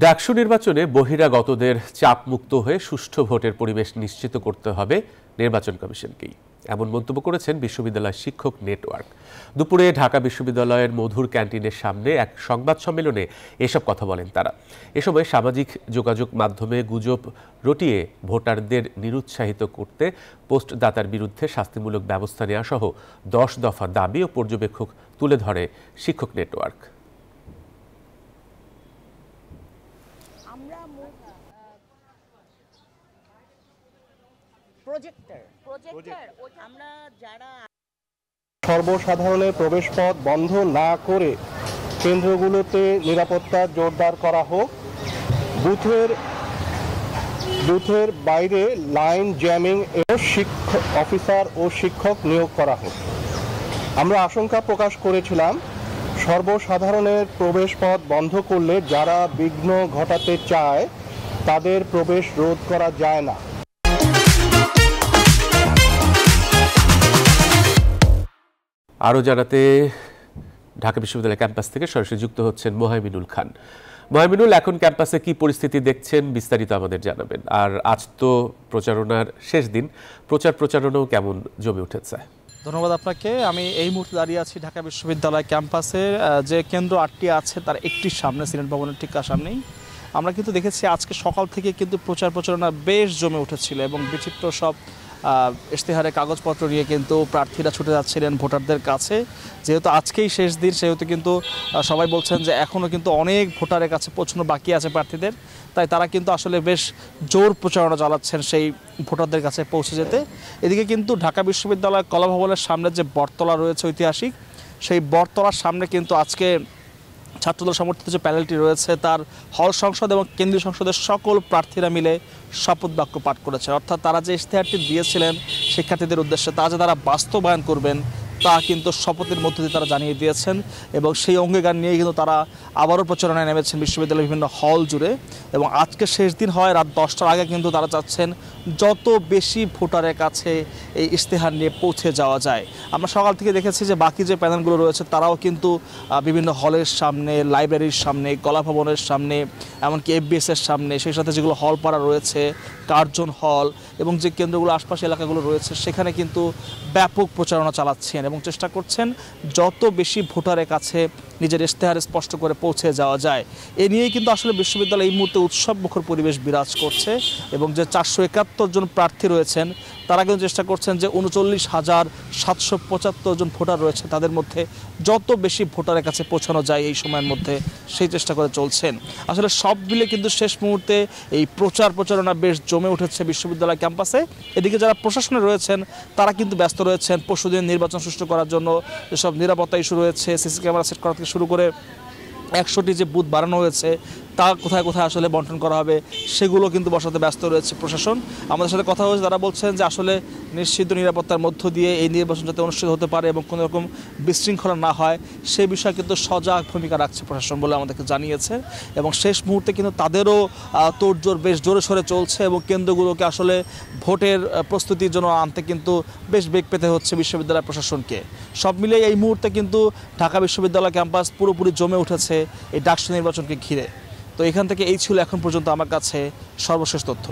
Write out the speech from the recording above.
ডাকসু নির্বাচনে বহিরাগতদের চাপমুক্ত হয়ে সুষ্ঠু ভোটের পরিবেশ নিশ্চিত করতে হবে নির্বাচন কমিশনকেই, এমন মন্তব্য করেছেন বিশ্ববিদ্যালয় শিক্ষক নেটওয়ার্ক। দুপুরে ঢাকা বিশ্ববিদ্যালয়ের মধুর ক্যান্টিনের সামনে এক সংবাদ সম্মেলনে এসব কথা বলেন তারা। এ সময় সামাজিক যোগাযোগ মাধ্যমে গুজব রটিয়ে ভোটারদের নিরুৎসাহিত করতে পোস্টদাতার বিরুদ্ধে শাস্তিমূলক ব্যবস্থা নেওয়া সহ 10 দফা দাবি ও পর্যবেক্ষক তুলে ধরে শিক্ষক নেটওয়ার্ক। সর্বসাধারণের প্রবেশপথ বন্ধ না করে কেন্দ্রগুলোতে নিরাপত্তা জোরদার করা হোক। বুথের বাইরে লাইন জ্যামিং এর অফিসার ও শিক্ষক নিয়োগ করা হোক। আমরা আশঙ্কা প্রকাশ করেছিলাম, সর্বসাধারণের প্রবেশপথ বন্ধ করলে যারা বিঘ্ন ঘটাতে চায় তাদের প্রবেশ রোধ করা যায় না। আরও জানাতে ঢাকা বিশ্ববিদ্যালয় ক্যাম্পাস থেকে সরাসরি যুক্ত হচ্ছেন মোহাইমিনুল খান। মোহাইমিনুল, এখন ক্যাম্পাসে কি পরিস্থিতি দেখছেন বিস্তারিত আমাদের জানাবেন। আর আজ তো প্রচারণার শেষ দিন, প্রচারণাও কেমন জমে উঠেছে? ধন্যবাদ আপনাকে। আমি এই মুহূর্তে দাঁড়িয়ে আছি ঢাকা বিশ্ববিদ্যালয় ক্যাম্পাসের যে কেন্দ্র 8টি আছে তার একটির সামনে, সিনেট ভবনের ঠিক সামনেই। আমরা কিন্তু দেখেছি আজকে সকাল থেকে কিন্তু প্রচারণা বেশ জমে উঠেছিল এবং বিচিত্র সব ইশতেহারের কাগজপত্র নিয়ে কিন্তু প্রার্থীরা ছুটে যাচ্ছিলেন ভোটারদের কাছে। যেহেতু আজকেই শেষ দিন, সেহেতু কিন্তু সবাই বলছেন যে এখনও কিন্তু অনেক ভোটারের কাছে পৌঁছানো বাকি আছে প্রার্থীদের, তাই তারা কিন্তু আসলে বেশ জোর প্রচারণা চালাচ্ছেন সেই ভোটারদের কাছে পৌঁছে যেতে। এদিকে কিন্তু ঢাকা বিশ্ববিদ্যালয় কলাভবনের সামনে যে বটতলা রয়েছে ঐতিহাসিক, সেই বটতলার সামনে কিন্তু আজকে ছাত্রদল সমর্থিত যে প্যানেলটি রয়েছে তার হল সংসদ এবং কেন্দ্রীয় সংসদের সকল প্রার্থীরা মিলে শপথ বাক্য পাঠ করেছে। অর্থাৎ তারা যে ইশতেহারটি দিয়েছিলেন শিক্ষার্থীদের উদ্দেশ্যে তা যে তারা বাস্তবায়ন করবেন তা কিন্তু শপথের মধ্য দিয়ে তারা জানিয়ে দিয়েছেন এবং সেই অঙ্গীকার নিয়ে কিন্তু তারা আবারও প্রচারণায় নেমেছেন বিশ্ববিদ্যালয়ের বিভিন্ন হল জুড়ে। এবং আজকে শেষ দিন হয়, রাত 10টার আগে কিন্তু তারা চাচ্ছেন যত বেশি ভোটারের কাছে এই ইশতেহার নিয়ে পৌঁছে যাওয়া যায়। আমরা সকাল থেকে দেখেছি যে বাকি যে প্যানেলগুলো রয়েছে তারাও কিন্তু বিভিন্ন হলের সামনে, লাইব্রেরির সামনে, কলাভবনের সামনে, এমনকি এফবিএসের সামনে, সেই সাথে যেগুলো হল পাড়া রয়েছে, কার্জন হল এবং যে কেন্দ্রগুলো আশপাশে এলাকাগুলো রয়েছে সেখানে কিন্তু ব্যাপক প্রচারণা চালাচ্ছেন এবং চেষ্টা করছেন যত বেশি ভোটারের কাছে নিজের ইশতেহার স্পষ্ট করে পৌঁছে যাওয়া যায়। এ নিয়েই কিন্তু আসলে বিশ্ববিদ্যালয়ে এই মুহূর্তে উৎসবমুখর পরিবেশ বিরাজ করছে এবং যে 471 জন প্রার্থী রয়েছেন তারা কিন্তু চেষ্টা করছেন যে 39,775 জন ভোটার রয়েছে তাদের মধ্যে যত বেশি ভোটারের কাছে পৌঁছানো যায় এই সময়ের মধ্যে সেই চেষ্টা করে চলছেন। আসলে সব মিলে কিন্তু শেষ মুহূর্তে এই প্রচারণা বেশ জমে উঠেছে বিশ্ববিদ্যালয় ক্যাম্পাসে। এদিকে যারা প্রশাসনে রয়েছেন তারা কিন্তু ব্যস্ত রয়েছেন পরশুদিন নির্বাচন সুষ্ঠু করার জন্য। যেসব নিরাপত্তা ইস্যু রয়েছে, সিসি ক্যামেরা সেট করা থেকে শুরু করে 100টি যে বুথ বাড়ানো হয়েছে তা কোথায় কোথায় আসলে বন্টন করা হবে সেগুলো কিন্তু বসাতে ব্যস্ত রয়েছে প্রশাসন। আমাদের সাথে কথা হয়েছে, তারা বলছেন যে আসলে নিশ্চিত নিরাপত্তার মধ্য দিয়ে এই নির্বাচন যাতে অনুষ্ঠিত হতে পারে এবং কোনো রকম বিশৃঙ্খলা না হয় সে বিষয়ে কিন্তু সজাগ ভূমিকা রাখছে প্রশাসন বলে আমাদেরকে জানিয়েছে। এবং শেষ মুহূর্তে কিন্তু তাদেরও তোড়জোড় বেশ জোরে সোরে চলছে এবং কেন্দ্রগুলোকে আসলে ভোটের প্রস্তুতির জন্য আনতে কিন্তু বেশ বেগ পেতে হচ্ছে বিশ্ববিদ্যালয় প্রশাসনকে। সব মিলিয়ে এই মুহূর্তে কিন্তু ঢাকা বিশ্ববিদ্যালয় ক্যাম্পাস পুরোপুরি জমে উঠেছে এই ডাকসু নির্বাচনকে ঘিরে। তো এখান থেকে এই ছিল এখন পর্যন্ত আমার কাছে সর্বশেষ তথ্য।